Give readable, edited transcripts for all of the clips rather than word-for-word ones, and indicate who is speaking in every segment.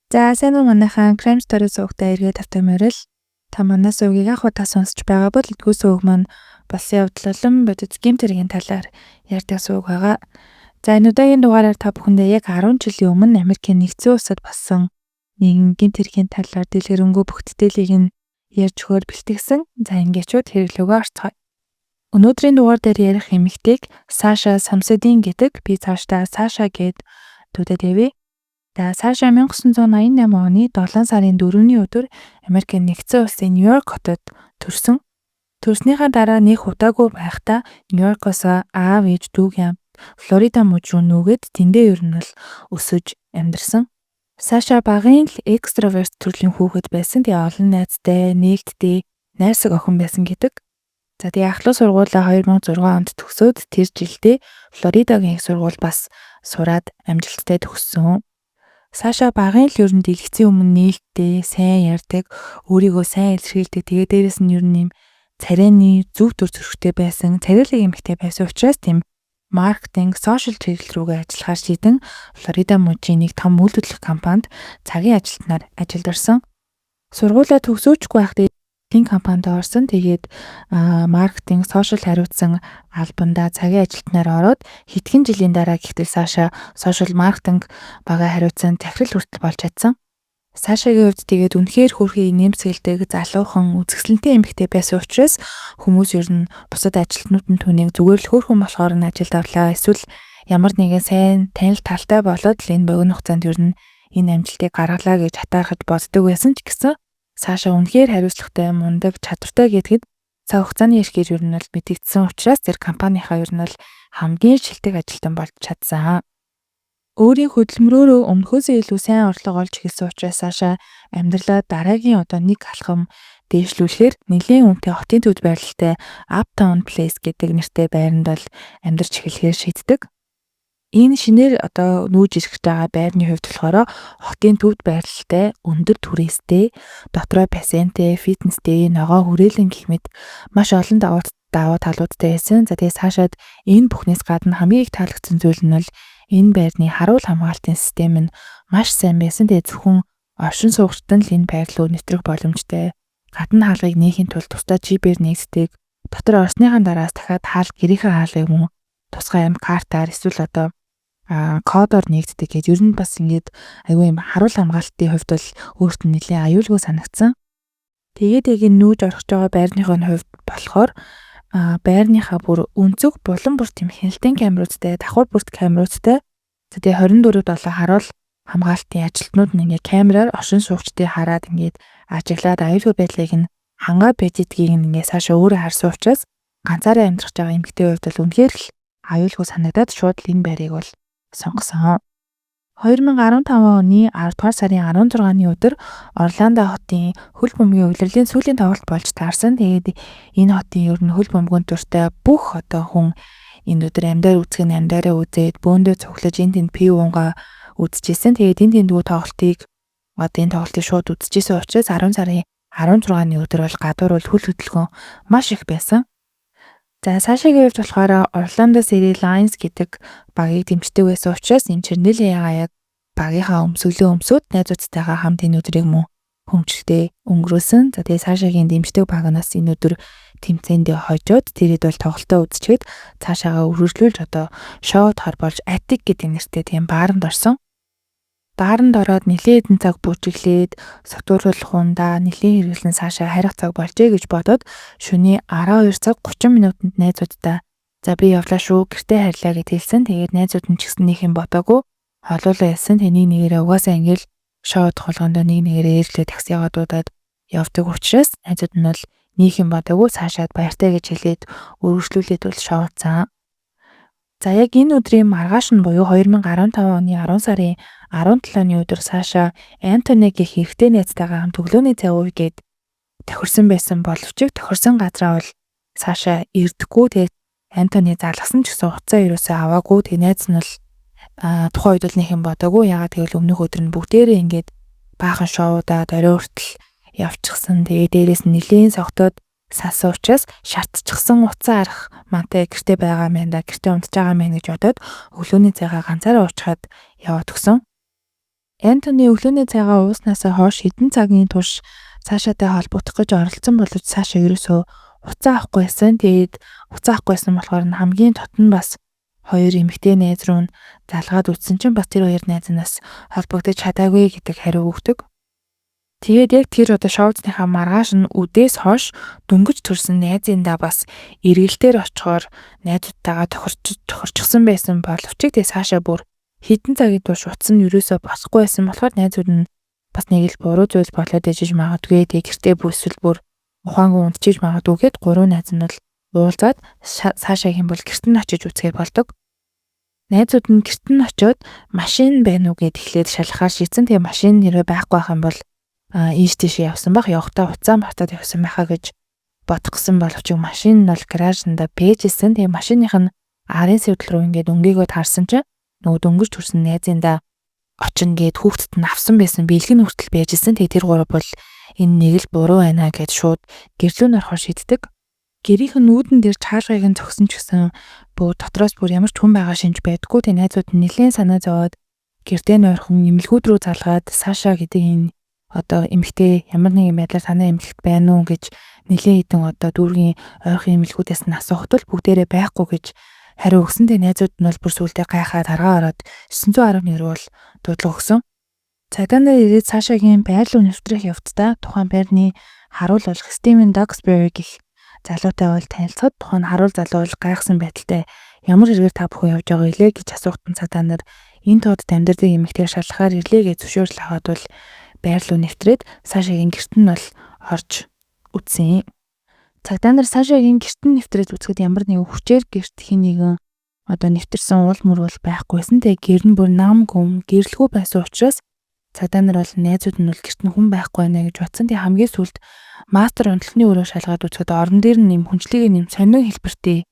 Speaker 1: За сайн уу манайхаа Crime Story суугтаа эргээд автоморил та манай суугийг анх удаа сонсч байгаа бол эдгээр сууг маань болсон явдал болон бодит гэмт хэргийн талаар ярьдаг сууг байгаа. За энэ удаагийн дугаараар та бүхэндээ яг 10 жилийн өмнө Америкийн нэгдсэн улсад болсон нэгэн гэмт хэргийн талаар дэлгэрэнгүй бүх деталийг нь ярьж өгөхөөр бэлтгэсэн. За ингээчүүд хэрэглөөгөө орцгоё. Өнөөдрийн дугаар дээр ярих эмэгтэйг Саша Самсадин гэдэг би цаашдаа Саша гэд дүүдэд явъя. За Саша 1988 оны 7 сарын 4-ний өдөр Америкийн нэгдсэн улсын Нью-Йорк хотод төрсөн. Төрснийхаа дараа нэг удаагүй байхдаа Нью-Йоркоос аав ээж дүүг яам Флорида мужид руу нүгэд тэндээ ер нь л өсөж амьдарсан. Саша багын л экстраверт төрлийн хүүхэд байсан. Тэгээ олон найзтай, нээлттэй, найрсаг охин байсан гэдэг. За тэгээ ахлах сургуулаа 2006 онд төгсөөд тэр жилдээ Флоридагийн их сургууль бас сураад амжилттай төгссөн. Саша багын л ер нь дэлгэцийн өмнө нээлттэй, сайн ярьдаг, өөрийгөө сайн илэрхийлдэг. Тэгээ дээрэс нь ер нь юм царайны зөв төр зөрчтэй байсан, царайлаг эмэгтэй байсан учраас тийм маркетинг, сошиал чиглэл рүүгээ ажиллахаар шийдэн Флорида мужийн нэг том үйлдвэрлэх компанид цагийн ажилтнаар ажилд орсон. Сургуулаа төгсөөчгүй байхдаа энэ компанид орсон. Тэгээд маркетинг, сошиал хариуцсан албандаа цагийн ажилтнаар ороод хэдхэн жилийн дараа гэтэл Саша сошиал маркетинг багаа хариуцсан захирал хүртэл болж чадсан. Сашагийн хувьд тэгээд үнэхээр хөөрхий нэмсгэлдэг, залуухан, үзэсгэлэнтэй эмэгтэй байсан учраас хүмүүс ер нь бусад ажилтнууд нь түүнийг зүгээр л хөөрхөн болохоор нь ажилд авлаа. Эсвэл ямар нэгэн сайн танил талтай болоод л энэ богино хугацаанд ер нь энэ амжилтыг гаргалаа гэж хатаархаж боддог байсан ч гэсэн Саша үнэхээр хариуцлагатай, мундаг, чадвартай гэдгэд цаг хугацааны эрхээр ер нь л мэдэгдсэн учраас тэр компанийнхаа ер нь л хамгийн шилдэг ажилтан болж чадсан. Өөрийн хөдөлмөрөөрөө өмнөхөөсөө илүү сайн орлого олж эхэлсэн учраас Саша амьдралаа дараагийн одоо нэг алхам дээшлүүлэхээр нэлийн үнэтэй хотын төвд байрлалтай Uptown Place гэдэг нэртэй байранд бол амьдарч эхлэхээр шийддэг. Энэ шинээр одоо нүүж ирэх байгаа байрны хувьд болохоор хотын төвд байрлалтай, өндөр түрээстэй, дотроо пациенттэй, фитнестэй, ногоо хүрээлэн гэх мэт маш олон даваа талуудтай байсан. За тэгээ Сашад энэ бүхнээс гадна хамгийн их таалагдсан зүйл нь бол энэ байрны харуул хамгаалтын систем нь маш сайн байсан. Тэгээ зөвхөн оршин суугчид нь л энэ байр руу нэвтрэх боломжтой. Гадна хаалгыг нээхийн тулд тусдаа чипээр нэгддэг. Дотор орсныхаа дараас дахиад хаалт гэрийнхээ хаалгыг мөн тусгай амт картаар эсвэл одоо кодоор нэгддэг гэж ер нь бас ингээд аюу юм харуул хамгаалтын хувьд бол өөрт нь нэлээд аюулгүй санагдсан. Тэгээд нүүж орох байгаа байрныхын хувьд болохоор байрныхаа бүр өнцөг булан бүр тийм хяналтын камеруудтай, давхар бүрт камеруудтай. Тэгээд 24/7 харуул хамгаалтын ажилтнууд нь ингээд камераар оршин суугчдыг хараад ингээд ажиглаад аюулгүй байдлыг нь хангаа байж идгийг ингээд Саша өөрөө харсан учраас ганцаараа амьдрах байгаа эмэгтэй хувьд бол үнэхээр л аюулгүй санагдаад шууд л энэ байрыг бол сонгосон. 2015 оны 10 дугаар сарын 16-ны өдөр Орландо хотын хөл бөмбөгийн улирлын сүүлийн тоглолт болж таарсан. Тэгээд энэ хотын ер нь хөл бөмбөгийн төртэй бүх одоо хүн энэ өдөр амьдаар үзэх нь амьдаараа үзээд бөөндөө цуглаж энэ тэнд пив унгаа үзчихсэн. Тэгээд энэ тэндгүү тоглолтыг одоо энэ тоглолтыг шууд үзчихсэн учраас 10 сарын 16-ны өдөр бол гадуур бол хөл хөдөлгөөн маш их байсан. За Сашагийн хувьд болохоор Orlando City Lions гэдэг багийг дэмждэг байсан учраас энэ Чернэлийн ягаа яг багийнхаа өмсөд найзуудтайгаа хамт энэ өдрийг мөн хөмчлөлтэй өнгөрөөсөн. За тэгээ Сашагийн дэмждэг багнаас энэ өдөр тэмцээндээ хожоод тэрэд бол тоглолтоо үзчихэд цаашаагаа өргөжлүүлж одоо шоуд хор болж Attic гэдэг нэртэй тийм бааранд орсон. Бааранд ороод нэлээд хэдэн цаг бүжиглээд сатууруулах ундаа нэлийн хэрэглэн Саша харих цаг болжээ гэж бодоод шөнийн 12 цаг 30 минутанд найзуудтай за би явлаа шүү гэртээ харьлаа гэж хэлсэн. Тэгээд найзууд нь ч гэсэн нэг юм бодоагүй холуулаа ясан. Тэний нэгээрээ угаасаа ингээл шоуд холгондоо нэг нэгээрээ эргэлээ такси яваад дуудаад явдаг учраас найзууд нь бол нэг юм бодоагүй Сашаад баяртай гэж хэлээд өргөжлүүлээд бол шоуцсан. За яг энэ өдрийн маргааш нь буюу 2015 оны 10 сарын 17-ны өдөр Саша Антони гэх эрэгтэй найзтайгаа хамт өглөөний цай уугээд тохирсон байсан боловч тохирсон газраа бол Саша ирдэггүй. Тэгээд Антони залгасан ч гэсэн хуцаа юусаа аваагүй. Тэгээд найз нь бол тухайн үед л нэг юм бодоагүй. Ягаад гэвэл өмнөх өдөр нь бүгдээрээ ингээд баахан шоудаад орой хүртэл явчихсан. Тэгээд дээрээс нь нэлийн согтоод сасан учраас шатчихсан уцаа арах мантай гэрте байгаа мэн да гэрте унтж байгаа мэн гэж бодоод өглөөний цайгаа ганцаараа уучгаад яваад өгсөн. Антони өглөөний цайгаа ууснасаа хойш хэдэн цагийн турш Сашатай холбогдох гэж оролцсон боловч Саша ерөөсөө уцаа авахгүй байсан. Тэгээд уцаа авахгүй байсан болохоор хамгийн дотн бас хоёр эмэгтэй найз руу нь залгаад үтсэн чинь бас тэр хоёр найзнаас холбогдож чадаагүй гэдэг хариу өгдөг. Тэгээд яг тэр одоо шоудсныхаа маргааш нь үдээс хойш дөнгөж төрсэн найзындаа бас эргэлтээр очихоор найзуудтайгаа тохирчихсан байсан боловч тэгээ Саша бүр хэдэн цагийн турш утсан нь ерөөсөө босхгүй байсан болохоор найзууд нь бас нэг л буруу зүйл болоод ижиж магадгүй. Тэгээ гэртээ бүсвэл бүр ухаангүй унтчих магадгүй гэд гурван найз нь л уулзаад Сашагийн бол гэрт нь очиж үзэхэд болдог. Найзууд нь гэрт нь очиод машин байна уу гэд эхлээд шалхаар шийдсэн. Тэгээ машин нэрээ байхгүй байх юм бол ийш тийш явсан баг. Явахтаа уцаа мартаад явсан байхаа гэж бодгосон боловч машин нь бол гаражнда пэйжсэн. Тэгээ машиных нь арын сэвдэл рүү ингээд өнгийгөө таарсан чинь нөгөө дөнгөж төрсэн найзындаа очин гээд хүүхдэд нь авсан байсан бэлгэн хүртэл байжсэн. Тэгээ тэр гурав бол энэ нэг л буруу байна гэд шууд гэрлүүн орохоор шийддэг. Гэрийнх нь нүүдэн дээр чаашгыг нь зогсон ч гэсэн бүр дотроос бүр ямар ч хүн байгаа шинж байдгүй. Тэгээ найзууд нь нэлээд санаа зовоод гэртээ нойрхон эмнэлгүүд рүү залгаад Саша гэдэг энэ одоо эмэгтэй ямар нэгэн байдлаар танай эмнэлэгт байна уу гэж нэлээд хитэн одоо дүүргийн ойрхон эмнэлгүүдээс нь асуухад бол бүгдээрээ байхгүй гэж хариу өгсөн. Тэгээ найзууд нь бол бүр сүулдэ гайхаад аргаа ороод 911 руу бол дуудлага өгсөн. Цагдаа нар ирээд Сашагийн байр руу нэвтрэх явцдаа тухайн байрны харуул болох Стивен Доксбери гэх залуутай бол танилцаад тухайн харуул залуу бол гайхсан байдалтай ямар хэрэгээр та бүхэн явж байгаа илээ гэж асуухтан цагдаа нар энэ тоод амьдардаг эмэгтэйг шалгахаар ирлээ гэж зөвшөөрөл аваад бол байр руу нэвтрээд Сашагийн гэрт нь бол орж үтсэн. Цагдаа нар Сашагийн гэрт нь нэвтрээд үзэхэд ямар нэгэн хүчээр гэрт хин нэгэн одоо нэвтэрсэн уул мөр бол байхгүйсэн. Тэгээ гэр нь бүр нам гүм гэрлэхүү байсан учраас цагдаа нар бол найзууд нь бол гэрт нь хүн байхгүй нэ гэж бодсон. Тэгээ хамгийн сүүлд мастер онцлогны өрөө шалгаад үзэхэд орон дээр нь нэм хүнчлэгийн нэм сонин хэлбэртэй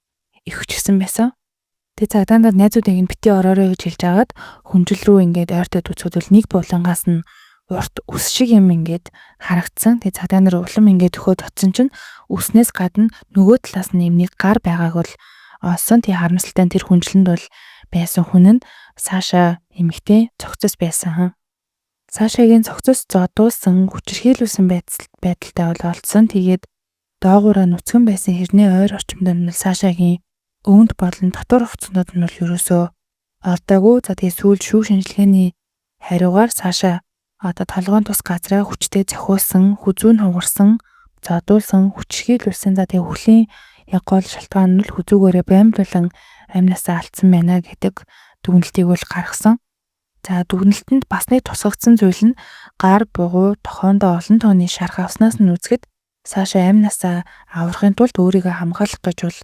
Speaker 1: өвчгсөн байсан. Тэгээ цагдаа нар найзуудыг нь бити ороорой гэж хэлж агаад хүнжил рүү ингээд ойртоод үзэхэд бол нэг булангаас нь урт ус шиг юм ингээд харагдсан. Тэгээ цагдаа нар улам ингээд өгөөд очсон чинь үснээс гадна нөгөө талаас нь нэг гар байгааг бол олсон. Тэгээ харамсалтай тэр хүнжлэнд бол байсан хүн нь Саша эмэгтэй цогцос байсан. Сашагийн цогцос зодуулсан хүчирхийлүүлсэн байдалтай бол олдсон. Тэгээд доогуура нүцгэн байсан хэрний ойр орчимд нь Сашагийн өвөнд болон дотор хувцснууд нь бол ерөөсөө олдоогүй. За тэгээд сүүл шүүх шинжилгээний хариугаар Саша одоо толгойн тус газраа хүчтэй зохиулсан, хүзүүн хугарсан, зодуулсан, хүчирхийлүүлсэн. За тэгээд хүлийн яг гол шалтгаан нь хүзүүгээрээ баймлуулан амнасаа алдсан байна гэдэг дүгнэлтийг бол гаргасан. За дүгнэлтэнд бас нэг тусгагдсан зүйл нь гар бугуй тохоондоо олон тооны шарх авснаас нь үзэхэд Саша амнасаа аврахын тулд өөрийгөө хамгаалах гэж бол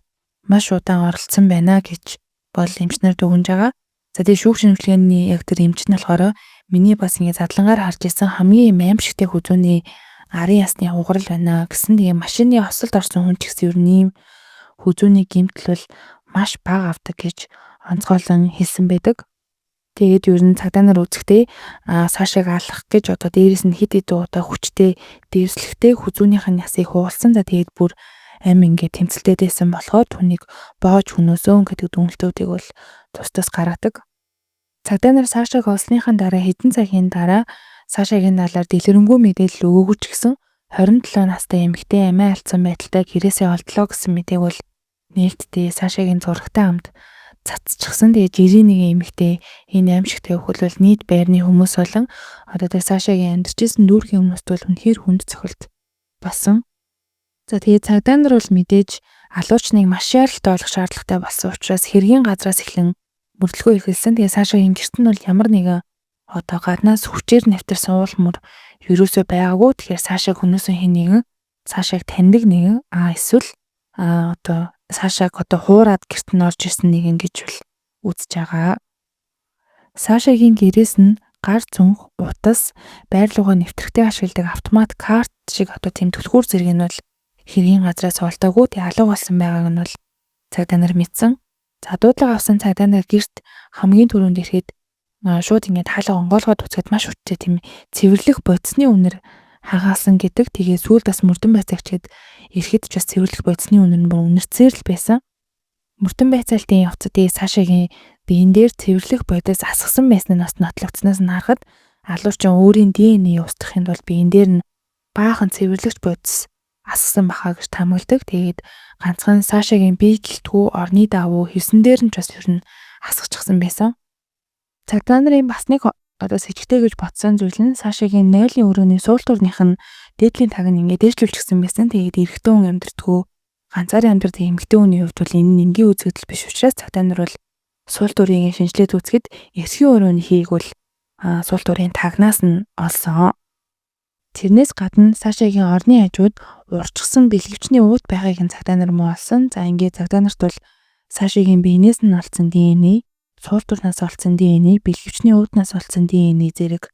Speaker 1: маш удаан оролцсон байна гэж бол эмчнэр дүгнж байгаа. За тэгээ шүүх шинжилгээний яг тэр эмч нь болохоор миний бас ингэ задлангаар харж исэн хамгийн аимшигтэй хүзүүний арын ясны хугарал байна гэсэн. Тэгээ машины осолд орсон хүн ч гэсэн ер нь ийм хүзүүний гэмтэл бол маш бага авдаг гэж онцгойлон хэлсэн байдаг. Тэгээд ер нь цагдаа нар үзэхдээ Сашааг алах гэж одоо дээрээс нь хид удаа хүчтэй дээрслэхтэй хүзүүнийх нь ясыг хуулсан. За тэгээд бүр амин ингээд тэмцэлтэйсэн болохоор түүнийг боож хөнөөсөн гэдэг дүгнэлтүүдийг бол тус гаргадаг. Цагдаа нар Сашааг олсныхаа дараа хэдэн цагийн дараа Сашагийн талаар дэлгэрэнгүй мэдээлэл өгөөгүй ч гэсэн 27 настай эмэгтэй амиа алдсан байдалтай гэрээсээ олдлоо гэсэн мэдээг бол нээлттэй Сашагийн зурагтай хамт цацчихсан. Тэгээ жирийн нэг эмэгтэй энэ аимшигтэй өхөл бол нийт байрны хүмүүс болон одоо тэр Сашагийн амьдарчсэн дүүргийн хүмүүст бол үнэхээр хүнд цохилт болсон. За тэгээ цагдаа нар бол мэдээж алуучныг маш шаардлагатай болох шаардлагатай болсон учраас хэргийн газраас эхлэн мөрдлөгөө эхэлсэн. Тэгээ Сашагийн гэрт нь бол ямар нэгэн одоо гаднаас хүчээр нэвтэрсэн уул мөр ерөөсөө байгаагүй. Тэгэхээр Сашааг хөнөөсөн хэн нэгэн Сашааг таньдаг нэгэн эсвэл одоо Сашааг одоо хуураад гэрт нь орж ирсэн нэгэн гэж бол үзэж байгаа. Сашагийн гэрээс нь гар зүнх, утас, байрлуугаа нэвтрэхтэй ашигладаг автомат карт шиг одоо тийм түлхүүр зэрэг нь бол хэргийн газраас олдоогүй. Тэгээ алга болсон байгааг нь бол цагдаа нар мэдсэн. За дуудлага авсан цагдаа нар гэрт хамгийн түрүүнд ирэхэд шууд ингээд хаалга онгоолгоод үзэхэд маш хүчтэй тийм цэвэрлэх бодисны үнэр хагаасан гэдэг. Тэгээ сүүлд бас мөрдөн байцаагчид ирэхэд ч бас цэвэрлэх бодисны үнэр нь бүр үнэрцээр л байсан. Мөрдөн байцаалтын явцад Сашагийн биен дээр цэвэрлэх бодис асгасан байсан нь бас нотлогдсноос нь харахад Алуурчин өөрийн ДНХ устгахын тулд биеийн дээр нь баахан цэвэрлэгч бодис ассан бахаа гэж тамагладаг. Тэгээд ганцхан Сашагийн бие гэлтгүү орны давуу хийсэн дээр нь ч бас ер нь асгачихсан байсан. Цагдаа нарын бас нэг сэжигтэй гэж бодсон зүйл нь Сашагийн 0-ын өрөөний суултуурных нь дээдлийн таг нь ингээд дээшлүүлчихсэн байсан. Тэгээд эрэгтэй хүн амьдрдгүү ганцаараа амьдрэх эмэгтэй хүний хувьд бол энэ нь энгийн үзэгдэл биш учраас цагдаа нар бол суултуурыг шинжилээд үзэхэд эрхийн өрөөний хийг бол суултуурын тагнаас нь олсон. Тэрнээс гадна Сашагийн орны хажууд урчсан бэлгэвчний ууд байгааг нь цагдаа нар муу олсон. За ингээд цагдаа нарт бол Сашагийн биенээс нь олсон ДНХ, суултуурнаас олсон ДНХ, бэлгэвчний ууднаас олсон ДНХ зэрэг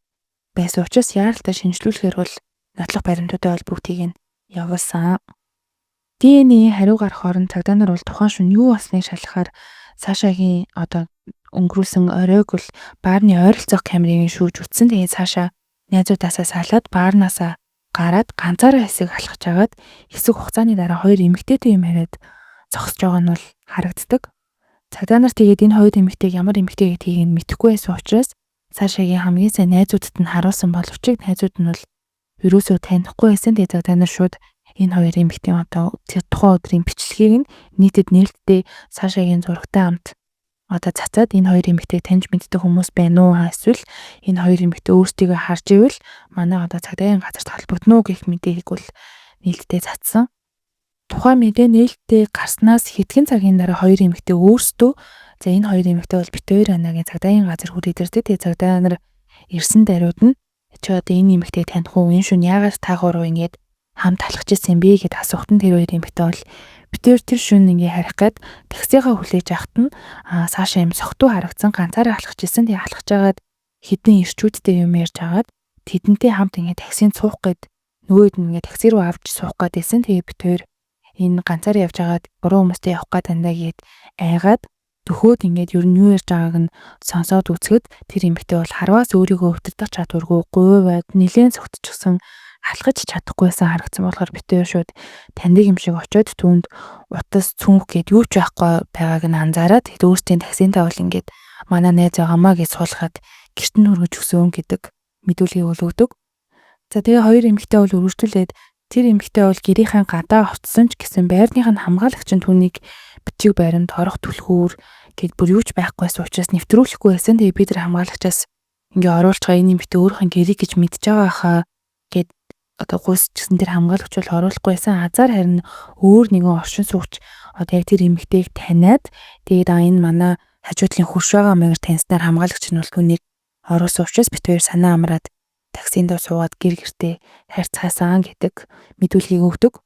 Speaker 1: байсан учраас яаралтай шинжилүүлэхээр бол нотлох баримтуудаа бол бүгдийг нь явуулсан. ДНХ хариу гарах оронд цагдаа нар бол тухайн шөнө юу болсныг шалгахаар Сашагийн өнгөрүүлсэн оройг бол баарны ойролцоох камерыг шүүж үтсэн. Тэгээд Саша найзуудаасаа салаад баарнаасаа гараад ганцаараа хэсэг алхаж агаад хэсэг хугацааны дараа хоёр эмэгтэйтэй юм яриад зогсож байгаа нь бол харагддаг. Цагдаа нар тэгээд энэ хоёр эмэгтэйг ямар эмэгтэй гэдгийг нь мэдэхгүй байсан учраас Сашагийн хамгийн сайн найзуудад нь харуулсан боловч найзууд нь бол ерөөсөө танихгүй байсан. Тэгээд цагдаа нар шууд энэ хоёр эмэгтэй тэр тухайн өдрийн бичлэгийг нь нийтэд нээлттэй Сашагийн зурагтай хамт цацаад энэ хоёр эмэгтэйг таньж мэддэг хүмүүс байна уу? Эсвэл энэ хоёр эмэгтэй өөрсдийгөө харж ивэл манай цагдаагийн газарт холбогдно уу гэх мэдээг бол нээлттэй цацсан. Тухайн мэдээ нээлттэй гарснаас хэдхэн цагийн дараа хоёр эмэгтэй өөрсдөө энэ хоёр эмэгтэй бол бит хоёр анагийн цагдаагийн газар хүрээд ирдэг. Тэгээд цагдаа нар ирсэн даруйд нь чи энэ эмэгтэй таних уу? Энэ шөнө яагаад та гурав ингэж хамт алхаж ирсэн бэ гэд асуухт нь тэр хоёр эмэгтэй бол битээр тэр шөнө ингээ харих гээд таксигаа хүлээж авахт нь Саша юм согтуу харагдсан ганцаараа алхаж ирсэн. Тэгээ алхаж агаад хэдэн ирчүүдтэй юм ярьж агаад тэдэнтэй хамт ингээ таксинд суух гээд нөгөөд нь ингээ такси руу авч суух гээд байсан. Тэгээ битээр энэ ганцаараа явж агаад буруу хүмүүстэй явах гээд дандаа гээд айгаад төхөөд ингээд ер нь юу ярьж байгааг нь сонсоод үзэхэд тэр эмэгтэй бол харваас өөрийгөө өвтөрдөх чадваргүй говьваад нэлээд согтчихсан алхаж чадахгүйсэн харагдсан болохоор битээр шууд таньдаг юм шиг очиод түүнд утас цүнх гээд юу ч байхгүй байгааг нь анзаараад тэгэд өөртөө таксинтаа бол ингээд манай найз байгаамаа гэж суулгаад гэрт нь хөргөж өгсөн гэдэг мэдүүлгийг бол өгдөг. За тэгээ хоёр эмэгтэй бол өргөжлүүлээд тэр эмэгтэй бол гэрийнхэн гадаа овцсон ч гэсэн байрных нь хамгаалагч нь түүнийг бичиг баримт орох түлхүүр гэд бүр юу ч байхгүйсэн учраас нэвтрүүлэхгүй байсан. Тэгээ бид нар хамгаалагчаас ингээ оруулж байгаа энэ эмэгтэй өөрийнх нь гэрийг гэж мэдж байгаа хаа гэд гуйсчихсан тэр хамгаалагч бол оруулахгүй байсан. Азар харин өөр нэгэн оршин суугч яг тэр эмэгтэйг таниад тэгээд энэ манай хажуудлын хурш байгаа маягаар таньснаар хамгаалагч нь бол түүнийг оруулсан учраас бит хоёр санаа амраад таксинд суугаад гэр-гэртээ харьцаасан гэдэг мэдүүлгийг өгдөг.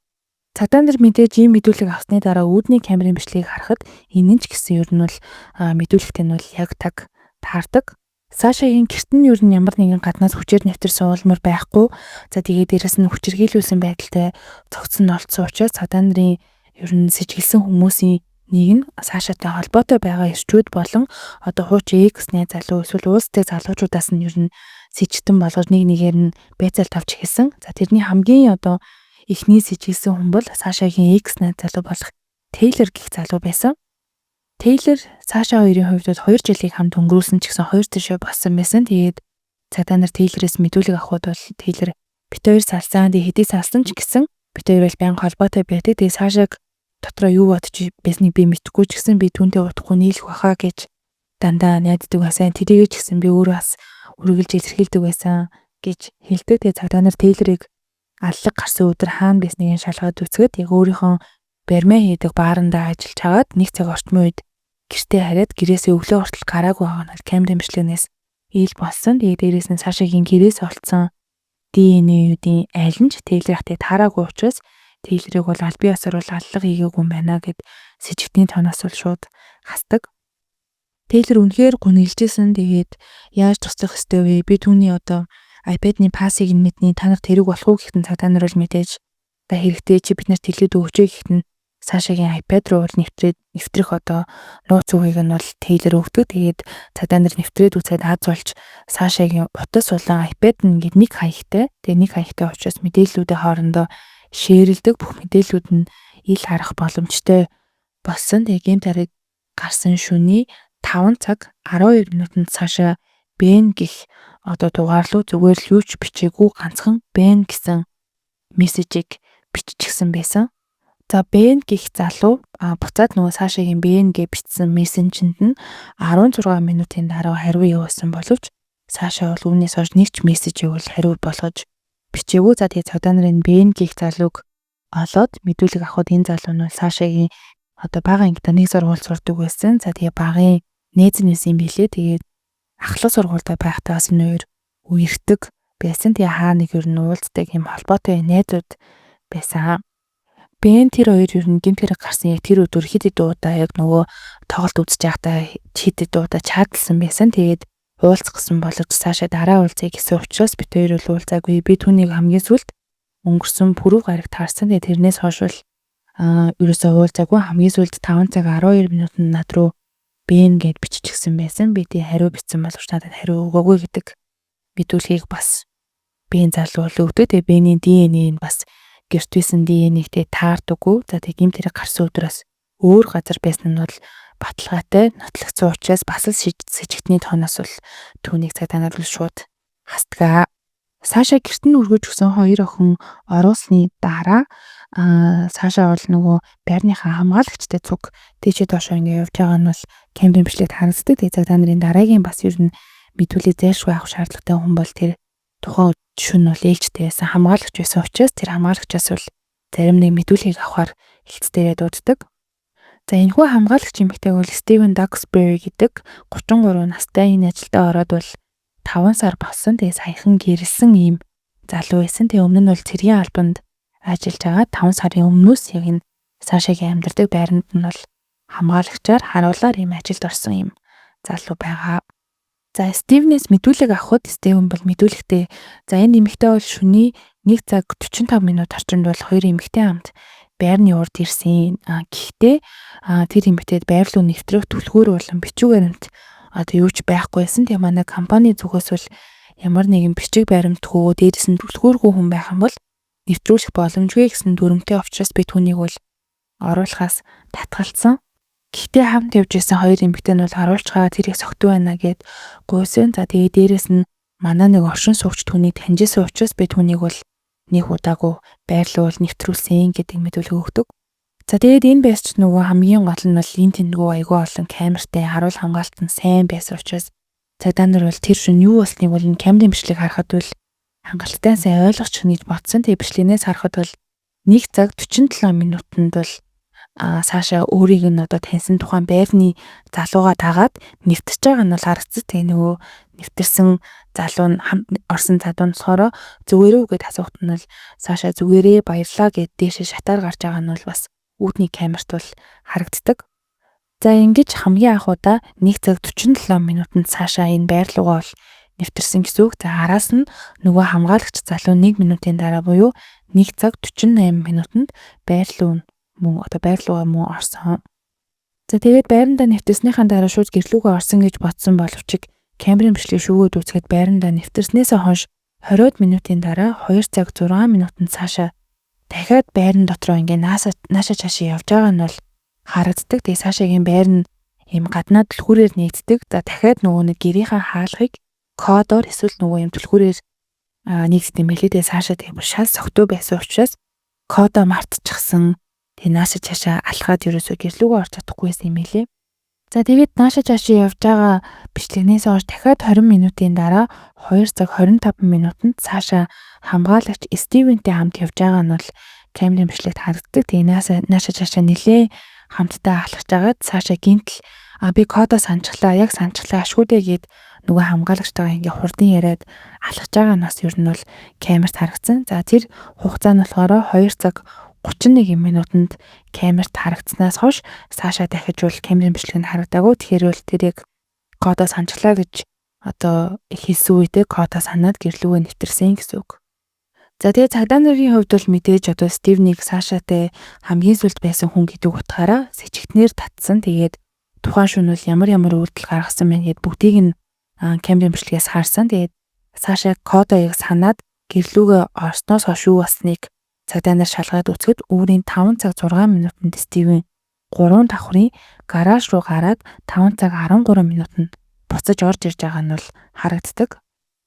Speaker 1: Цагдаа нар мэдээж ийм мэдүүлэг авсны дараа үүдний камерын бичлэгийг харахад энэ нь ч гэсэн ер нь бол мэдүүлэгтэй нь бол яг таг таардаг. Сашагийн гэрт нь ер нь ямар нэгэн гаднаас хүчээр нэвтэрсэн улмар байхгүй. За тэгээд дээрэс нь хүчирхийлүүлсэн байдалтай цогцсон олдсон учраас цагдаа нарын ер нь сэжиглсэн хүмүүсийн нэг нь Сашатай холбоотой байгаа ирчүүд болон хууч X найз залуу эсвэл уустай залуучуудаас нь ер нь сэжигтэн болгож нэг нэгээр нь байцаалт авч эхэлсэн. За тэрний хамгийн эхний сэжиглсэн хүн бол Сашагийн X найз залуу болох Тейлор гэх залуу байсан. Тейлор Саша хоёрын хувьд 2 жилийг хамт өнгөрүүлсэн ч гэсэн 2 тишээ болсон байсан. Тэгээд цагдаа нар Тейлорээс мэдүүлэг авахуд бол Тейлор бит хоёр салсан. Тэгээд хэдий салсан ч гэсэн бит хоёр бол байнга холбоотой байдаг. Тэгээд Сашаг дотроо юу бодож байсныг би мэдэхгүй ч гэсэн би түүнтэй удахгүй нийлэх баха гэж дандаа найддаг байсан. Тэрийгээ ч гэсэн би өөрөө бас үргэлж илэрхийлдэг байсан гэж хэлдэг. Тэгээд цагдаа нар Тейлорыг аллаг гарсан өдөр хаана байсныг шалгаад үзэхэд яг өөрийнхөө баримаа хийдэг баарандаа ажиллаж хагаад нэг цаг орчмын үед гэртээ хараад гэрээсээ өглөө хүртэл гараагүй байгаа нь камерын бичлэгнээс ил болсон. Тэгээд дээрээс нь Сашагийн гэрээс олцсон ДНХ-ийн аль нь ч Тейлор ахтай таараагүй учраас Тейлорыг бол аль бие осоор бол аллага хийгээгүй юм байна гэд сэжигтний тоноос бол шууд хасдаг. Тейлор үнэхээр гүнэлжсэн. Тэгээд яаж туслах ёстой вэ? Би түүний iPad-ны пассыг нь мэдний танах тэрэг болох уу гэхтэн цагдаа нар бол мэдээж та хэрэгтэй чи бид нарт хэлээд өгч гэхтэн Сашагийн iPad руу бол нэвтрэх нууц үгийг нь бол Тейлор өгдөг. Тэгээд цагдаа нар нэвтрээд үзээд аз болж Сашагийн утас болон iPad нь ингээд нэг хаягтай. Тэгээд нэг хаягтай учраас мэдээллүүдийн хоорондоо шеэрлдэг. Бүх мэдээллүүд нь ил харах боломжтой болсон. Тэгээд гейм тариг гарсан шөнийн 5 цаг 12 минутанд Саша Бен гэх дугаарлуу зүгээр л юу ч бичээгүй ганцхан Ben гэсэн мессежийг биччихсэн байсан. За Ben гэх залуу буцаад нөгөө Сашагийн Ben гэж бичсэн мессенжэнд нь 16 минутын дараа хариу явуулсан боловч Саша бол үүнээс хойш нэг ч мессежийг бол хариу болгож бичээгүй. За тэгээ цагдаа нарын Ben гэх залууг олоод мэдүүлэг авахд энэ залуу нь Сашагийн бага ангитай нэг сургууль сурдаг байсан. За тэгээ багын нээз нэс юм билээ. Тэгээд ахлах сургуультай байхдаа бас энэ хоёр үерхдэг байсан. Тэгээ хаа нэг ер нь уулздаг юм холбоотой найзууд байсан. Ben тэр хоёр ер нь гэмт хэрэг гарсан яг тэр өдөр хэд удаа яг нөгөө тоглолт үзэж байхдаа хэд удаа чатлсан байсан. Тэгээд уулзах гэсэн боловч Саша дараа уулзъя гэсэн учраас бид хоёр бол уулзаагүй. Би түүнийг хамгийн сүлд өнгөрсөн пүрэв гараг таарсан. Тэгээд тэрнээс хойш бол ерөөсөө уулзаагүй. Хамгийн сүлд 5 цаг 12 минутанд над руу Ben гэд биччихсэн байсан. Би тий хариу бичсэн боловч надад хариу өгөөгүй гэдэг мэдүүлгийг бас Ben залуу бол өгдөө. Тэгээ Ben-ийн DNA нь бас гэрт байсан DNA-тэй таардаггүй. За тэгээ гэмт хэрэг гарсан өдрөөс өөр газар байсан нь бол баталгаатай нотлогдсон учраас бас л сэжигтний тооноос бол түүнийг цагдаа нар бол шууд хастгаа. Саша гэрт нь өргөж өгсөн 2 охин оруулсны дараа Саша бол нөгөө байрныхаа хамгаалагчтай цуг дээшээ доошоо ингэ явж байгаа нь бол камерын бичлэгт харагддаг. Тэгээ цагдаа нарын дараагийн бас ер нь мэдүүлэг зайлшгүй авах шаардлагатай хүн бол тэр тухайн шөнө бол ээлжтэй байсан хамгаалагч байсан учраас тэр хамгаалагчаас бол зарим нэг мэдүүлгийг авахар хилцдэгээ дууддаг. За энэхүү хамгаалагч эмэгтэй бол Стивен Duxbury гэдэг 33 настай энэ ажилдаа ороод бол 5 сар болсон. Тэгээ саяхан гэрэлсэн ийм залуу байсан. Тэгээ өмнө нь бол цэргийн албанд ажиллаж байгаа. 5 сарын өмнөөс яг энэ Сашагийн амьдардаг байранд нь бол хамгаалагчаар харуулаар ийм ажилд орсон ийм залуу байгаа. За Стивнээс мэдүүлэг авахд Стивен бол мэдүүлэгтээ за энэ эмэгтэй бол шөнийн 1 цаг 45 минут орчинд бол 2 эмэгтэй хамт байрны урд ирсэн. Гэхдээ тэр эмэгтэйд байрлал нэвтрэх түлхүүр болон бичиг баримт юу ч байхгүй байсан. Тэгээ манай компани зүгээс бол ямар нэгэн бичиг баримтгүй дээрээс нь түлхүүргүй хүн байх юм бол нэвтрүүлэх боломжгүй гэсэн дүрмтэй учраас би түүнийг бол оруулахаас татгалцсан. Гэхдээ хамт явж исэн 2 эмэгтэй нь бол харуулчгаа тэрийг согтуу байна гэд гуйсан. За тэгээ дээрээс нь манай нэг оршин суугч түүнийг таньжсэн учраас би түүнийг бол нэг удаагүй байрлуул нэвтрүүлсэн гэдэг мэдүүлэг өгдөг. За тэгээд энэ байсч нөгөө хамгийн гол нь бол энэ тэндгүү айгүй олон камертай харуул хамгаалалт нь сайн байсан учраас цагдаа нар бол тэр шин юу болсныг бол энэ камерын бичлэг харахад бол хангалттай сайн ойлгочих гэж бодсон. Тэгээ бичлэгнээс харахад бол 1 цаг 47 минутанд бол Саша өөрийг нь таньсан тухайн байрны залууга дагаад нэвтэж байгаа нь бол харагдсан. Тэгээ нөгөө нэвтэрсэн залуу нь орсон залуу нь болохоор зүгээр үү гэд асуухт нь бол Саша зүгээрээ баярлаа гэд дээшээ шатаар гарч байгаа нь бол бас үүдний камерт бол харагддаг. За ингэж хамгийн анхудаа 1 цаг 47 минутанд Саша энэ байрлуугаа бол нэвтэрсэн гэсэн үг. За араас нь нөгөө хамгаалагч залуу 1 минутын дараа буюу 1 цаг 48 минутанд байрлуугаа мөн орсон. За тэгээд байрандаа нэвтэрснийхаа дараа шууд гэрлүүгээ орсон гэж бодсон боловч камерын бичлэг шүүгөөд үзэхэд байрандаа нэвтэрснээсээ хойш 20 минутын дараа 2 цаг 6 минутанд Саша дахиад байран дотроо нааша чашаа явж байгаа нь бол харагддаг. Тэгээ Сашагийн байр нь ийм гаднаа түлхүүрээр нэгддэг. За дахиад нөгөө нэг гэрийнхаа хаалгыг кодоор эсвэл нөгөө ийм түлхүүрээр нэгддэг юм билээ. Тэгээ Саша тийм шал согтуу байсан учраас кодоо мартчихсан. Тэгээ нааша чашаа алхаад ерөөсөө гэрлүүгээ орж чадахгүй байсан юм билээ. За тэгээд нааша чашаа явж байгаа бичлэгнээс хойш дахиад 20 минутын дараа 2 цаг 25 минутанд Саша хамгаалагч Стивентэй хамт явж байгаа нь бол камерын бичлэгт харагддаг. Тэгээ нааша чашаа нилээ хамтдаа алхаж байгаад Саша гинтл би кодоо санчглаа яг санчглаа ашгүйдээ гээд нөгөө хамгаалагчтайгаа хурдан яриад алхаж байгаа нь бас ер нь бол камерт харагдсан. За тэр хугацаа нь болохоор 2 цаг 31 минутанд камерт харагдсанаас хойш Саша дахиж бол камерын бичлэг нь харагдаагүй. Тэгэхээр бол тэрийг кодоо санчглаа гэж хэлсэн үедээ кодоо санаад гэрлүүгээ нэвтэрсэн гэсэн үг. За тэгээ цагдаа нарын хувьд бол мэдээж Стивнийг Сашатай хамгийн сүлд байсан хүн гэдэг утгаараа сэжигтнэр татсан. Тэгээд тухайн шөнө бол ямар үйлдэл гаргасан байна гэд бүгдийг нь камерын бичлэгээс харсан. Тэгээд Саша кодоо яг санаад гэрлүүгээ орсноос хойш юу болсныг цагдаа нар шалгаад үзэхэд өөрийн 5 цаг 6 минутанд Стивен 3 давхрын гараж руу гараад 5 цаг 13 минутанд буцаж орж ирж байгаа нь бол харагддаг.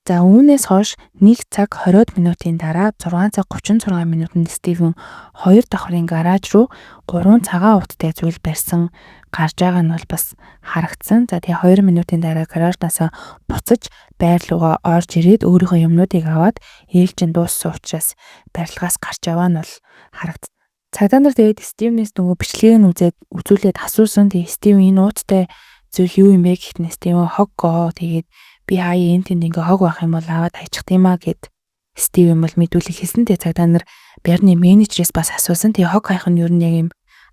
Speaker 1: За үүнээс хойш 1 цаг 20 минутын дараа 6 цаг 36 минутанд Стивен 2 давхрын гараж руу 3 цагаан уттай зүйл барьсан гарч байгаа нь бол бас харагдсан. За тэгээ 2 минутын дараа гаражнаас буцаж байр руугаа орж ирээд өөрийнхөө юмнуудыг аваад ээлжинд дууссан учраас барилгаас гарч яваа нь бол харагдсан. Цагдаа нар тэгээд Стивенээс нөгөө бичлэгийг нь үзүүлээд асуусан. Тэгээ Стивен энэ ууттай зүйл юу юм бэ гэхтнээс Стивен хоггоо тэгээд би хаяа энэ тэнд ингээ хог байх юм бол аваад хайчих тийм аа гэд Стивен бол мэдүүлэг хэлсэн. Тэгээ цагдаа нар Берни менежерээс бас асуусан. Тэгээ хог хайх нь юу нэг юм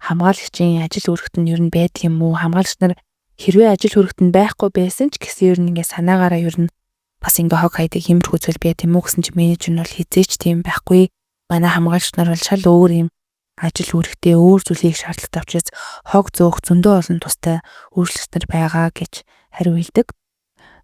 Speaker 1: хамгаалагчийн ажил үүрэгт нь юу н байдаг юм уу? Хамгаалагч нар хэрвээ ажил үүрэгт нь байхгүй байсан ч гэсэн юу нэг ингээ санаагаараа юу н бас ингээ хог хайдаг юмрхүү зүйл байт юм уу гэсэн чи менежер нь бол хизээч тийм байхгүй. Манай хамгаалагч нар бол шал өөр юм ажил үүрэгтээ өөр зүйлийг шаардлагатай учраас хог зөөх зөндөө олон тустай өөрчлөлтөр байгаа гэж хариу хэлдэг.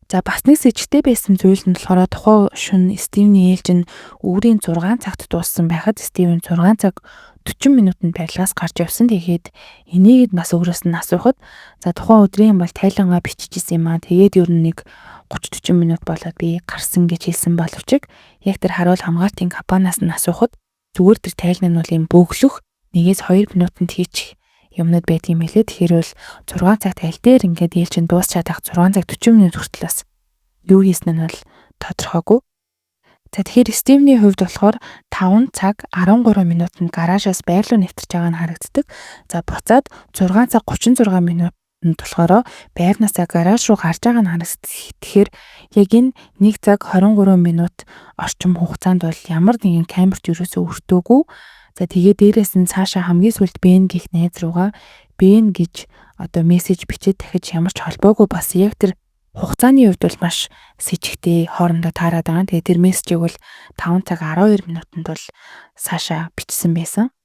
Speaker 1: За бас нэг сэжигтэй байсан зүйл нь болохоор тухайн шөнө Стивний ээлж нь өврийн 6 цагт дууссан байхад Стивен 6 цаг 40 минутанд барилгаас гарч явсан. Тэгээд энийг бас өөрөөс нь асуухад за тухайн өдрийн бол тайлангаа биччихсэн юм аа. Тэгээд ер нь нэг 30-40 минут болоод би гарсан гэж хэлсэн боловч яг тэр харуул хамгаалтын компаниас нь асуухад зүгээр тэр тайлан нь бол юм бөглөх 1-2 минутанд хийчих юмнууд байдаг юм хэлээ. Тэгэхээр бол 6 цагт аль дээр ингээд ээлжинд дуусчаад ах 6 цаг 40 минут хүртэл бас юу хийсэн нь бол тодорхойгүй. За тэгэхээр Стивний хувьд болохоор 5 цаг 13 минутанд гаражаас байр руу нэвтэрч байгаа нь харагддаг. За буцаад 6 цаг 36 минутанд болохоор байрнаасаа гараж руу гарч байгаа нь харагддаг. Тэгэхээр яг энэ 1 цаг 23 минут орчим хугацаанд бол ямар нэгэн камерт ерөөсөө өртөөгүй. За тэгээ дээрээс нь цаашаа хамгийн сүлд Бен гих найз руугаа Бен гэж одоо мессеж бичиж дахиж ямар ч холбоогүй бас яг тэр хугацааны хувьд бол маш сэжигтэй хоорондоо таарад байгаа. Тэгээ тэр мессежийг бол 5 цаг 12 минутанд бол цаашаа бичсэн байсан.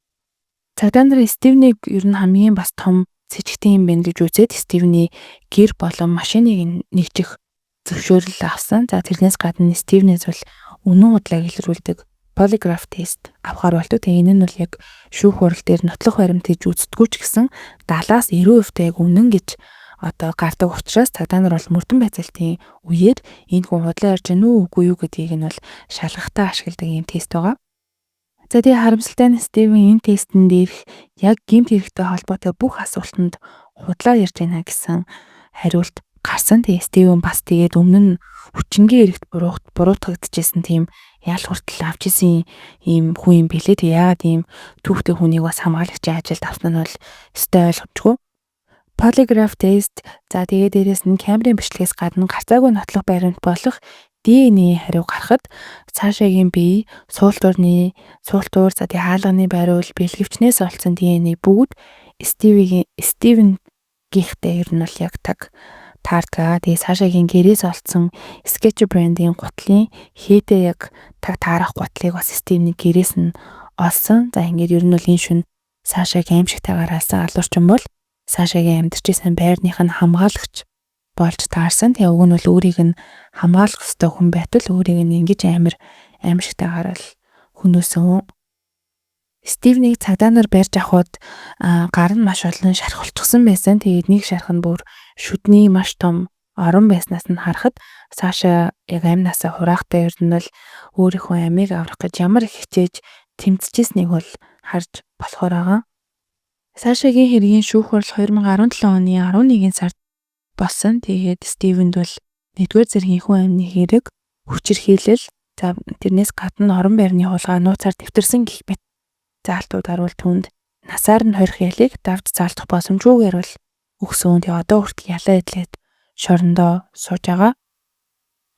Speaker 1: Цагдаа нар Стивнийг ер нь хамгийн бас том сэжигтэй юм байна гэж үзээд Стивний гэр болон машиныг нэгжих зөвшөөрөл авсан. За тэрнээс гадна Стивнээс бол үнэн худлааг илрүүлдэг polygraph test авахар болдог. Тэгээ энэ нь бол яг шүүх хурал дээр нотлох баримт гэж үздэггүй ч гэсэн 70-аас 90% яг үнэн гэж одоо гардаг учраас цагдаа нар бол мөрдөн байцаалтын үеэр энэ хүн худлаа ярьж гэнэ үү үгүй юу гэдгийг нь бол шалгахтаа ашигладаг юм тест байгаа. За тэгээ харамсалтай нь Стивен энэ тестэн дээрх яг гэмт хэрэгтэй холбоотой бүх асуултанд худлаа ярьж байна гэсэн хариулт гарсан. Тэгээ Стивен бас тэгээд өмнө нь хүчингийн эрэгт буруутгагдчихсэн тийм ял хүртэл авч исэн ийм хүн юм бэлээ. Тэг яагаад ийм түүхтэй хүнийг бас хамгаалагчийн ажилд авсан нь бол өстой ойлгомжгүй. Polygraph test за тэгээ дээрээс нь камерын бичлэгээс гадна гарцаагүй нотлох баримт болох DNA хариу гарахад цаашаагийн бие, суултуур за тэгээ хаалганы бариул бэлгэвчнээс олсон DNA бүгд Стивен гихтэй ер нь бол яг таардаг. Тэгээ цаашаагийн гэрээс олсон Sketch brand-ийн гутлын хээтэй яг таарах гутлыг бас Стивний гэрээс нь олсон. За ингээд ер нь бол энэ шүн цаашаагийн аимшигтайгаар алсан алуурчин бол цаашаагийн амьдарч исэн байрных нь хамгаалагч болж таарсан. Тэгээ уг нь бол өөрийг нь хамгаалах ёстой хүн байтал өөрийг нь ингэж аимшигтайгаар л хүнөөсөн. Стивнийг цагдаа нар барьж авахд гар нь маш олон шархалчихсан байсан. Тэгээд нэг шарх нь бүр шүдний маш том орон байснаас нь харахад цаашаа яг амнасаа хураахтай ер нь бол өөрийнхөө амийг аврах гэж ямар их хичээж тэмцэжсэнийг бол харж болохоор байгаа. Цаашаагийн хэргийн шүүх хурал 2017 оны 11 сард болсон. Тэгээд Стивенд бол 1-р зэргийн хүн амны хэрэг, хүчирхийлэл, за тэрнээс гадна орон байрны хулгай нууцаар дэвтэрсэн гэх мэт заалтууд гарвал түнд насаар нь хорих ялыг давж заалдах боломжгүйгээр бол өгсөн. Тэгээ одоо хүртэл ялаа идлээд шорондоо сууж байгаа.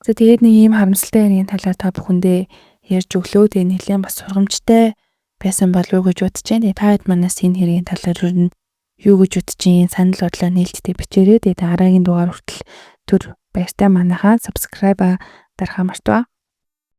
Speaker 1: За тэгээд нэг ийм харамсалтай хэргийн талаар та бүхэндээ ярьж өглөө. Тэгээ нэлээд бас сургамжтай байсан болов уу гэж бодож байна. Та хэд манаас энэ хэргийн талаар юу гэж бодож ийн санал бодлоо нээлттэй бичээрэй. Тэгээ дараагийн дугаар хүртэл түр баяртай манайхаа subscribe дарахаа мартаваа.